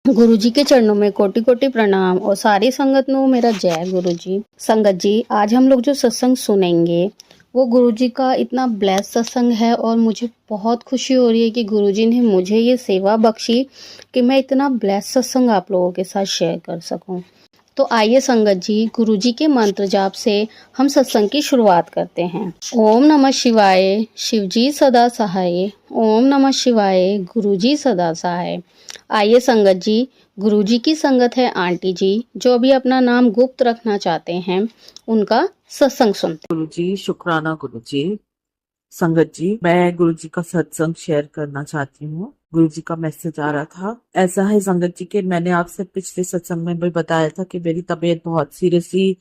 गुरुजी के चरणों में कोटि कोटि प्रणाम और सारी संगत नो मेरा जय गुरुजी। संगत जी, आज हम लोग जो सत्संग सुनेंगे वो गुरुजी का इतना ब्लेस सत्संग है और मुझे बहुत खुशी हो रही है कि गुरुजी ने मुझे ये सेवा बख्शी कि मैं इतना ब्लेस सत्संग आप लोगों के साथ शेयर कर सकूं। तो आइए संगत जी, गुरुजी के मंत्र जाप से हम सत्संग की शुरुआत करते हैं। ओम नमः शिवाय, शिवजी सदा सहाय। ओम नमः शिवाय, गुरुजी सदा सहाय। आइए संगत जी, गुरुजी की संगत है आंटी जी, जो अभी अपना नाम गुप्त रखना चाहते हैं, उनका सत्संग सुनते गुरु जी, शुक्राना गुरु जी। संगत जी, मैं गुरु जी का सत्संग शेयर करना चाहती हूँ। गुरु जी का मैसेज आ रहा था। ऐसा है संगत जी कि मैंने आपसे पिछले सत्संग में भी बताया था कि मेरी तबीयत बहुत सीरियसली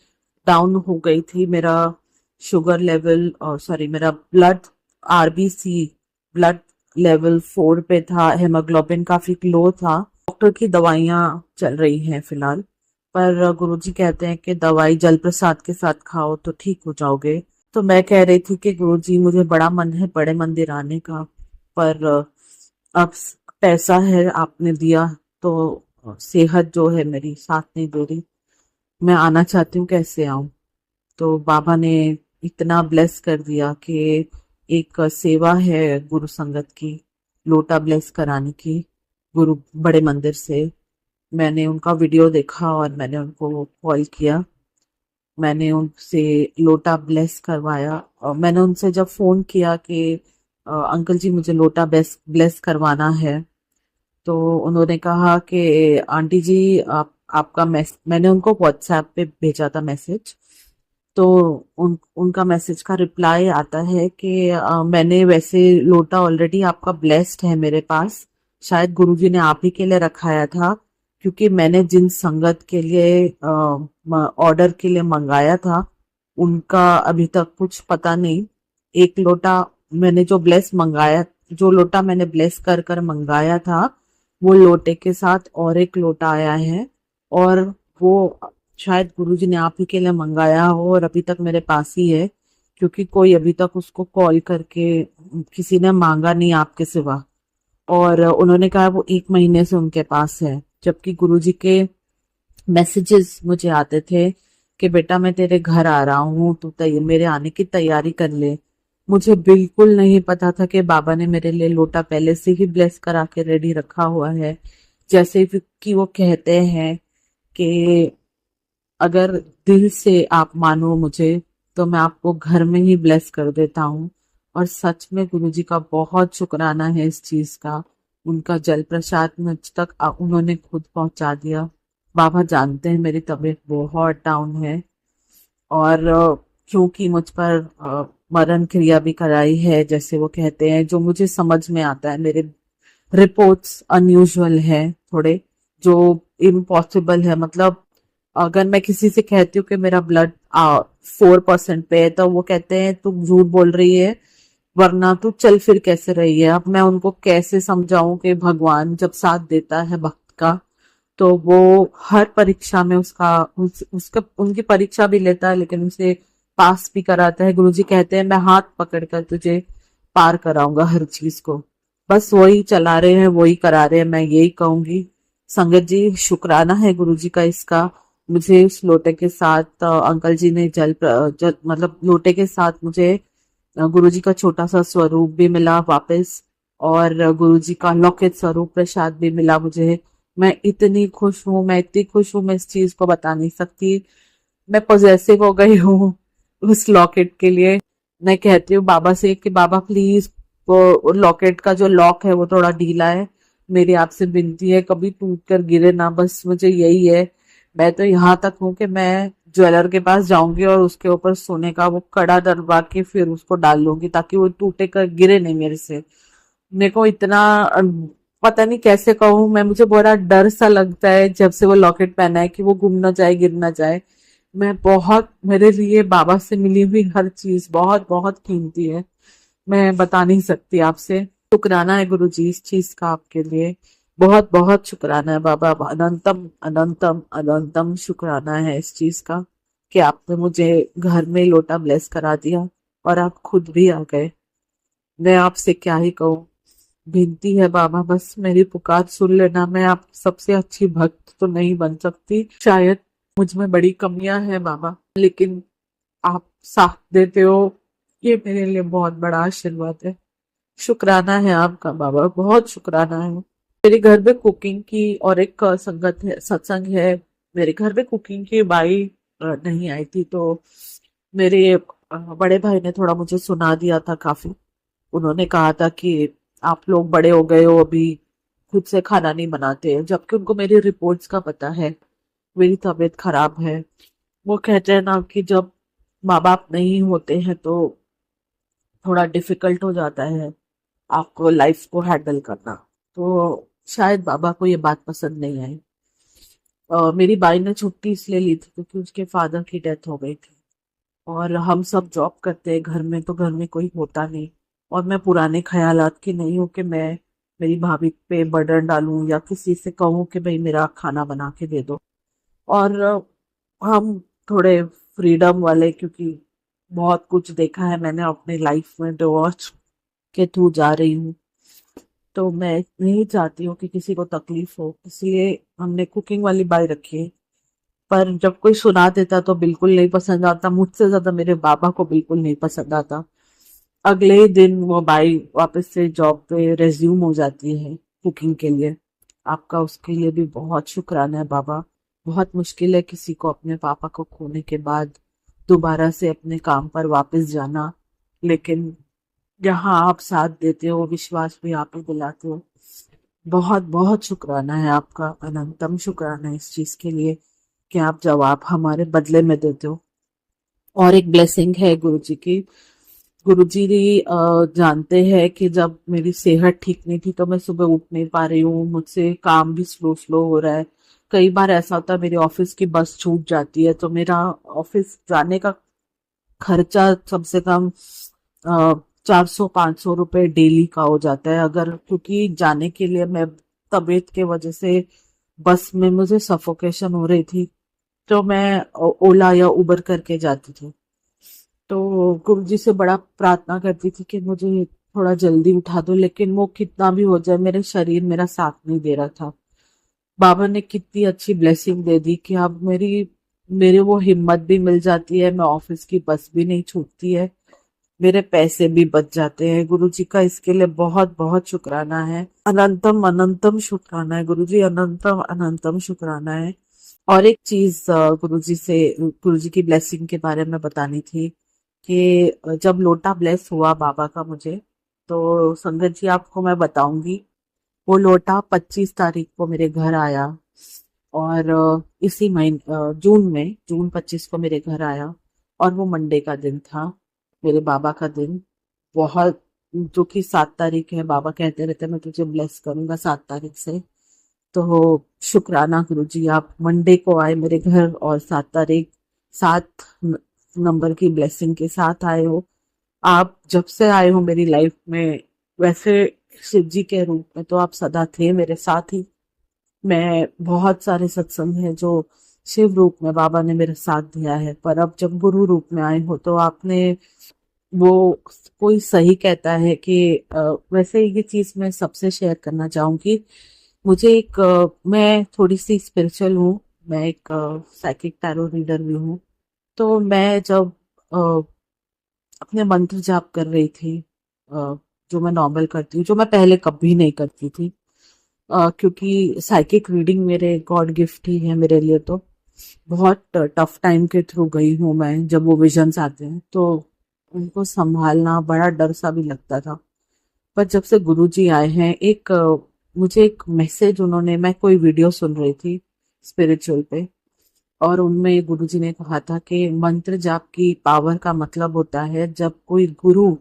डाउन हो गई थी। मेरा शुगर लेवल और मेरा आरबीसी ब्लड लेवल 4 पे था। हेमोग्लोबिन काफी लो था। डॉक्टर की दवाइयां चल रही हैं फिलहाल, पर गुरुजी कहते हैं कि दवाई जल प्रसाद के साथ खाओ तो ठीक हो जाओगे। तो मैं कह रही थी कि गुरुजी, मुझे बड़ा मन है बड़े मंदिर आने का, पर अब पैसा है आपने दिया तो सेहत जो है मेरी साथ नहीं दे रही। मैं आना चाहती हूँ, कैसे आऊं? तो बाबा ने इतना ब्लेस कर दिया कि एक सेवा है गुरु संगत की, लोटा ब्लेस कराने की, गुरु बड़े मंदिर से। मैंने उनका वीडियो देखा और मैंने उनको कॉल किया। मैंने उनसे लोटा ब्लेस करवाया और मैंने उनसे जब फोन किया कि अंकल जी मुझे लोटा ब्लेस करवाना है, तो उन्होंने कहा कि आंटी जी, आपका मैंने उनको व्हाट्सएप पे भेजा था मैसेज। तो उनका मैसेज का रिप्लाई आता है कि मैंने वैसे लोटा ऑलरेडी आपका ब्लेस्ड है मेरे पास, शायद गुरुजी ने आप ही के लिए रखाया था, क्योंकि मैंने जिन संगत के लिए ऑर्डर के लिए मंगाया था उनका अभी तक कुछ पता नहीं। एक लोटा मैंने जो लोटा मैंने ब्लेस कर कर मंगाया था, वो लोटे के साथ और एक लोटा आया है, और वो शायद गुरुजी ने आप ही के लिए मंगाया हो और अभी तक मेरे पास ही है, क्योंकि कोई अभी तक उसको कॉल करके किसी ने मांगा नहीं आपके सिवा। और उन्होंने कहा वो 1 महीने से उनके पास है, जबकि गुरुजी के मैसेजेस मुझे आते थे कि बेटा मैं तेरे घर आ रहा हूँ, तू मेरे आने की तैयारी कर ले। मुझे बिल्कुल नहीं पता था कि बाबा ने मेरे लिए लोटा पहले से ही ब्लेस करा के रेडी रखा हुआ है। जैसे कि वो कहते हैं कि अगर दिल से आप मानो मुझे, तो मैं आपको घर में ही ब्लेस कर देता हूँ। और सच में गुरुजी का बहुत शुक्राना है इस चीज का। उनका जल प्रसाद मुझ तक उन्होंने खुद पहुंचा दिया। बाबा जानते हैं मेरी तबीयत बहुत डाउन है, और क्योंकि मुझ पर मरण क्रिया भी कराई है, जैसे वो कहते हैं, जो मुझे समझ में आता है। मेरे रिपोर्ट्स अनयूजुअल है थोड़े, जो इम्पॉसिबल है। मतलब अगर मैं किसी से कहती हूँ कि मेरा ब्लड 4% पे है, तो वो कहते हैं तुम झूठ बोल रही है, वरना तू चल फिर कैसे रही है। अब मैं उनको कैसे समझाऊं कि भगवान जब साथ देता है भक्त का, तो वो हर परीक्षा में उसका उनकी परीक्षा भी लेता है, लेकिन उसे पास भी कराता है। गुरुजी कहते हैं मैं हाथ पकड़कर तुझे पार कराऊंगा हर चीज को। बस वही चला रहे हैं, वही करा रहे हैं, मैं यही कहूंगी। संगत जी, शुक्राना है गुरुजी का इसका। मुझे उस लोटे के साथ अंकल जी ने मतलब लोटे के साथ मुझे गुरुजी का छोटा सा स्वरूप भी मिला वापस, और गुरुजी का लौकिक स्वरूप प्रसाद भी मिला मुझे। मैं इतनी खुश हूँ, मैं इतनी खुश हूँ, मैं इस चीज को बता नहीं सकती। मैं पॉजेसिव हो गई हूँ उस लॉकेट के लिए। मैं कहती हूँ बाबा से कि बाबा प्लीज, वो लॉकेट का जो लॉक है वो थोड़ा ढीला है, मेरी आपसे विनती है कभी टूट कर गिरे ना, बस मुझे यही है। मैं तो यहाँ तक हूँ कि मैं ज्वेलर के पास जाऊंगी और उसके ऊपर सोने का वो कड़ा डलवा के फिर उसको डाल लूंगी, ताकि वो टूटे कर गिरे नहीं मेरे से। मेरे को इतना पता नहीं कैसे कहूँ मैं, मुझे बड़ा डर सा लगता है जब से वो लॉकेट पहना है कि वो गुम ना जाए, गिर ना जाए। मैं बहुत, मेरे लिए बाबा से मिली हुई हर चीज बहुत बहुत कीमती है। मैं बता नहीं सकती आपसे। शुक्राना है गुरु जी इस चीज का आपके लिए। बहुत बहुत शुक्राना है बाबा, अनंतम अनंतम अनंतम शुक्राना है इस चीज का कि आपने मुझे घर में लोटा ब्लेस करा दिया और आप खुद भी आ गए। मैं आपसे क्या ही कहूँ। विनती है बाबा, बस मेरी पुकार सुन लेना। मैं आप सबसे अच्छी भक्त तो नहीं बन सकती, शायद मुझ में बड़ी कमियां हैं बाबा, लेकिन आप साथ देते हो, ये मेरे लिए बहुत बड़ा आशीर्वाद है। शुक्राना है आपका बाबा, बहुत शुक्राना है। मेरे घर में कुकिंग की और एक संगत है, सत्संग है। मेरे घर में कुकिंग की बाई नहीं आई थी, तो मेरे बड़े भाई ने थोड़ा मुझे सुना दिया था काफी। उन्होंने कहा था कि आप लोग बड़े हो गए हो, अभी खुद से खाना नहीं बनाते, जबकि उनको मेरी रिपोर्ट्स का पता है, मेरी तबीयत खराब है। वो कहते हैं ना कि जब माँ बाप नहीं होते हैं तो थोड़ा डिफिकल्ट हो जाता है आपको लाइफ को हैंडल करना। तो शायद बाबा को ये बात पसंद नहीं आई। मेरी बाई ने छुट्टी इसलिए ली थी क्योंकि उसके फादर की डेथ हो गई थी, और हम सब जॉब करते हैं घर में, तो घर में कोई होता नहीं। और मैं पुराने ख्यालात की नहीं हूँ कि मैं मेरी भाभी पे बर्डन डालूं या किसी से कहूँ कि भाई मेरा खाना बना के दे दो। और हम थोड़े फ्रीडम वाले, क्योंकि बहुत कुछ देखा है मैंने अपनी लाइफ में, डिवोर्स के थ्रू जा रही हूँ, तो मैं नहीं चाहती हूँ कि किसी को तकलीफ हो, इसलिए हमने कुकिंग वाली बाई रखी है। पर जब कोई सुना देता तो बिल्कुल नहीं पसंद आता, मुझसे ज्यादा मेरे बाबा को बिल्कुल नहीं पसंद आता। अगले ही दिन वो बाई वापस से जॉब पे रेज्यूम हो जाती है कुकिंग के लिए। आपका उसके लिए भी बहुत शुक्राना है बाबा। बहुत मुश्किल है किसी को अपने पापा को खोने के बाद दोबारा से अपने काम पर वापस जाना, लेकिन यहाँ आप साथ देते हो, विश्वास भी आप ही दिलाते हो। बहुत बहुत शुक्राना है आपका, अनंतम शुक्राना है इस चीज के लिए कि आप जवाब हमारे बदले में देते हो। और एक ब्लेसिंग है गुरुजी की। गुरुजी जानते हैं कि जब मेरी सेहत ठीक नहीं थी तो मैं सुबह उठ नहीं पा रही हूँ, मुझसे काम भी स्लो स्लो हो रहा है। कई बार ऐसा होता है मेरी ऑफिस की बस छूट जाती है, तो मेरा ऑफिस जाने का खर्चा कम से कम 400-500 रुपए डेली का हो जाता है, अगर क्योंकि जाने के लिए मैं तबीयत के वजह से बस में मुझे सफोकेशन हो रही थी, तो मैं ओला या उबर करके जाती थी। तो गुरु जी से बड़ा प्रार्थना करती थी कि मुझे थोड़ा जल्दी उठा दो, लेकिन वो कितना भी हो जाए मेरे शरीर मेरा साथ नहीं दे रहा था। बाबा ने कितनी अच्छी ब्लेसिंग दे दी कि अब मेरे वो हिम्मत भी मिल जाती है, मैं ऑफिस की बस भी नहीं छूटती है, मेरे पैसे भी बच जाते हैं। गुरु जी का इसके लिए बहुत बहुत शुक्राना है, अनंतम अनंतम शुक्राना है गुरु जी, अनंतम अनंतम शुक्राना है। और एक चीज गुरु जी की ब्लेसिंग के बारे में बतानी थी कि जब लोटा ब्लेस हुआ बाबा का मुझे, तो संगत जी आपको मैं बताऊंगी, वो लोटा 25 तारीख को मेरे घर आया, और इसी महीने जून 25 को मेरे घर आया, और वो मंडे का दिन था, मेरे बाबा का दिन। बहुत, जो कि 7 तारीख है, बाबा कहते रहते मैं तुझे ब्लेस करूंगा 7 तारीख से। तो शुक्राना गुरु जी, आप मंडे को आए मेरे घर, और 7 तारीख 7 नंबर की ब्लेसिंग के साथ आए हो। आप जब से आए हो मेरी लाइफ में, वैसे शिव जी के रूप में तो आप सदा थे मेरे साथ ही। मैं बहुत सारे सत्संग हैं जो शिव रूप में बाबा ने मेरा साथ दिया है, पर अब जब गुरु रूप में आए हो तो आपने वो, कोई सही कहता है कि वैसे ये चीज मैं सबसे शेयर करना चाहूंगी। मुझे मैं थोड़ी सी स्पिरिचुअल हूँ, मैं एक साइकिक टैरो रीडर भी हूँ। तो मैं जब अ, अपने मंत्र जाप कर रही थी, जो मैं नॉर्मल करती हूँ, जो मैं पहले कभी नहीं करती थी, क्योंकि साइकिक रीडिंग मेरे गॉड गिफ्ट ही है मेरे लिए। तो बहुत टफ टाइम के थ्रू गई हूँ मैं, जब वो विजन्स आते हैं तो उनको संभालना बड़ा डर सा भी लगता था। पर जब से गुरुजी आए हैं, मुझे एक मैसेज उन्होंने, मैं कोई वीडियो सुन रही थी स्पिरिचुअल पे, और उनमें गुरुजी ने कहा था कि मंत्र जाप की पावर का मतलब होता है जब कोई गुरु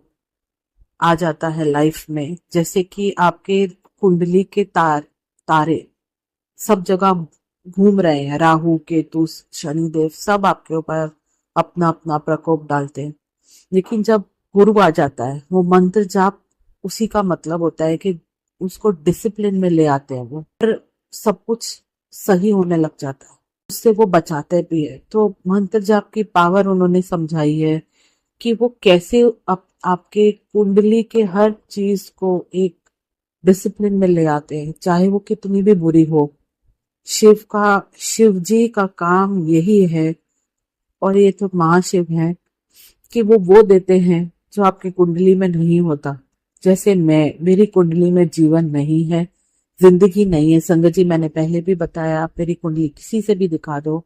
आ जाता है लाइफ में, जैसे कि आपके कुंडली के तारे सब जगह घूम रहे हैं, राहु केतु शनिदेव सब आपके ऊपर अपना अपना प्रकोप डालते हैं, लेकिन जब गुरु आ जाता है, वो मंत्र जाप, उसी का मतलब होता है कि उसको डिसिप्लिन में ले आते हैं वो, फिर सब कुछ सही होने लग जाता है, उससे वो बचाते भी है। तो मंत्र जाप की पावर उन्होंने समझाई है कि वो कैसे आपके कुंडली के हर चीज को एक डिसिप्लिन में ले आते हैं, चाहे वो कितनी भी बुरी हो। शिव जी का काम यही है, और ये तो महाशिव है, कि वो देते हैं जो आपकी कुंडली में नहीं होता। जैसे मेरी कुंडली में जीवन नहीं है, जिंदगी नहीं है। संगत जी, मैंने पहले भी बताया, आप मेरी कुंडली किसी से भी दिखा दो,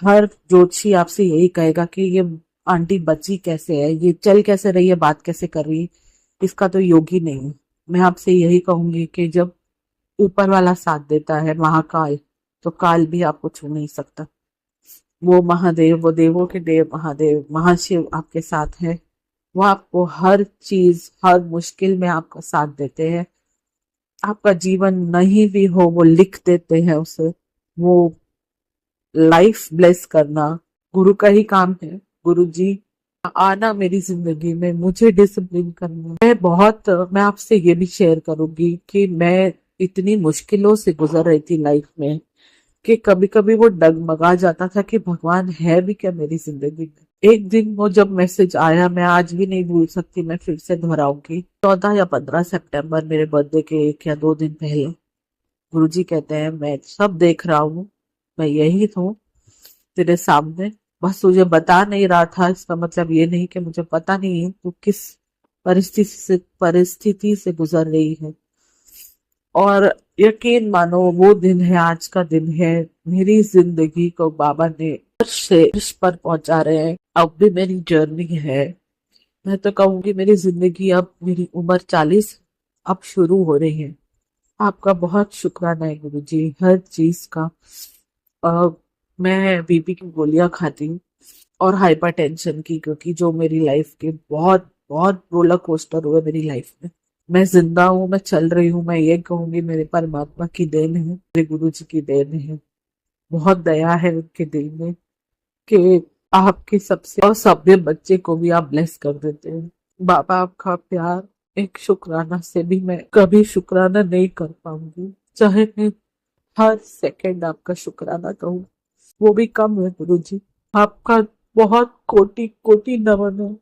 हर ज्योतिषी आपसे यही कहेगा कि ये आंटी बची कैसे है, ये चल कैसे रही है, बात कैसे कर रही है, इसका तो योग ही नहीं है। मैं आपसे यही कहूंगी कि जब ऊपर वाला साथ देता है, महाकाल, तो काल भी आपको छू नहीं सकता। वो महादेव, वो देवों के देव महादेव, महाशिव आपके साथ है। वो आपको हर चीज, हर मुश्किल में आपका साथ देते हैं। आपका जीवन नहीं भी हो, वो लिख देते हैं उसे। वो लाइफ ब्लेस करना गुरु का ही काम है। गुरु जी आना मेरी जिंदगी में, मुझे डिसिप्लिन करना। मैं आपसे ये भी शेयर करूंगी कि मैं इतनी मुश्किलों से गुजर रही थी लाइफ में, कि कभी कभी वो डगमगा जाता था कि भगवान है भी क्या मेरी जिंदगी में। एक दिन वो जब मैसेज आया, मैं आज भी नहीं भूल सकती, मैं फिर से दोहराऊंगी। 14 या 15 सितंबर, मेरे बर्थडे के 1 या 2 दिन पहले, गुरुजी कहते हैं, मैं सब देख रहा हूँ, मैं यही हूँ तेरे सामने, बस तुझे बता नहीं रहा था। इसका मतलब ये नहीं कि मुझे पता नहीं है तू किस परिस्थिति से गुजर रही है। और यकीन मानो, वो दिन है, आज का दिन है, मेरी जिंदगी को बाबा ने अर्श से अर्श पर पहुंचा रहे हैं। अब भी मेरी जर्नी है। मैं तो कहूंगी मेरी जिंदगी, अब मेरी उम्र 40 अब शुरू हो रही है। आपका बहुत शुक्राना है गुरुजी, हर चीज का। अ, मैं बीपी की गोलियां खाती हूँ, और हाइपरटेंशन की, क्योंकि जो मेरी लाइफ के बहुत बहुत रोलर कोस्टर हुए मेरी लाइफ में। मैं जिंदा हूँ, मैं चल रही हूँ। मैं ये कहूंगी मेरे परमात्मा की देन है, मेरे गुरु जी की देन है। बहुत दया है उनके दिल में, कि आपके सबसे असभ्य बच्चे को भी आप ब्लेस कर देते हैं। बाबा, आपका प्यार, एक शुक्राना से भी मैं कभी शुक्राना नहीं कर पाऊंगी। चाहे मैं हर सेकंड आपका शुक्राना कहूँ, वो भी कम है गुरु जी। आपका बहुत कोटि कोटि नमन है,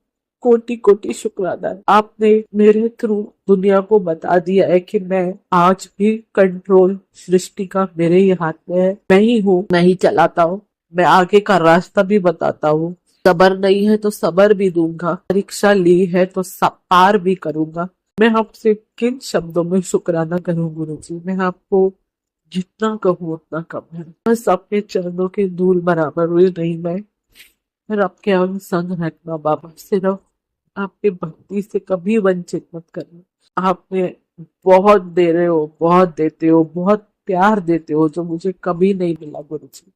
कोटि कोटि शुक्राना है। आपने मेरे थ्रू दुनिया को बता दिया है कि मैं आज भी कंट्रोल सृष्टि का मेरे ही हाथ में है। मैं ही हूँ, मैं ही चलाता हूँ, मैं आगे का रास्ता भी बताता हूँ। सबर नहीं है तो सबर भी दूंगा, परीक्षा ली है तो पार भी करूंगा। मैं आपसे किन शब्दों में शुक्राना करूं गुरु जी, मैं आपको जितना कहूँ उतना कम है। बस अपने चरणों के धूल बराबर हुई नहीं मैं, फिर आपके अंग संग रखना बाबा। सिर्फ आपकी भक्ति से कभी वंचित मत करना। आपने बहुत दे रहे हो, बहुत देते हो, बहुत प्यार देते हो, जो मुझे कभी नहीं मिला गुरु जी।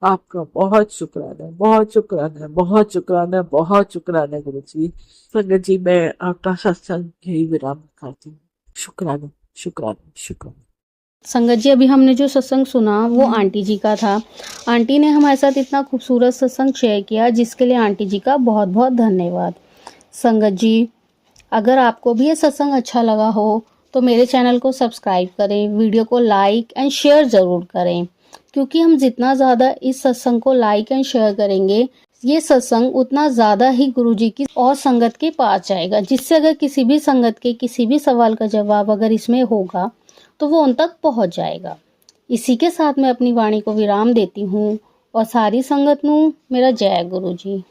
आपका बहुत शुक्राना है, बहुत शुक्राना है, बहुत शुक्राना है, बहुत शुक्राना है गुरु जी। संगत जी, मैं आपका सत्संग यही विराम करती हूँ। शुक्राना, शुक्राना, शुक्राना। संगत जी, अभी हमने जो सत्संग सुना वो आंटी जी का था। आंटी ने हमारे साथ इतना खूबसूरत सत्संग शेयर किया, जिसके लिए आंटी जी का बहुत बहुत धन्यवाद। संगत जी, अगर आपको भी ये सत्संग अच्छा लगा हो तो मेरे चैनल को सब्सक्राइब करें, वीडियो को लाइक एंड शेयर ज़रूर करें, क्योंकि हम जितना ज़्यादा इस सत्संग को लाइक एंड शेयर करेंगे, ये सत्संग उतना ज़्यादा ही गुरुजी की और संगत के पास जाएगा, जिससे अगर किसी भी संगत के किसी भी सवाल का जवाब अगर इसमें होगा तो वो उन तक पहुंच जाएगा। इसी के साथ मैं अपनी वाणी को विराम देती हूँ, और सारी संगत नू मेरा जय गुरु जी।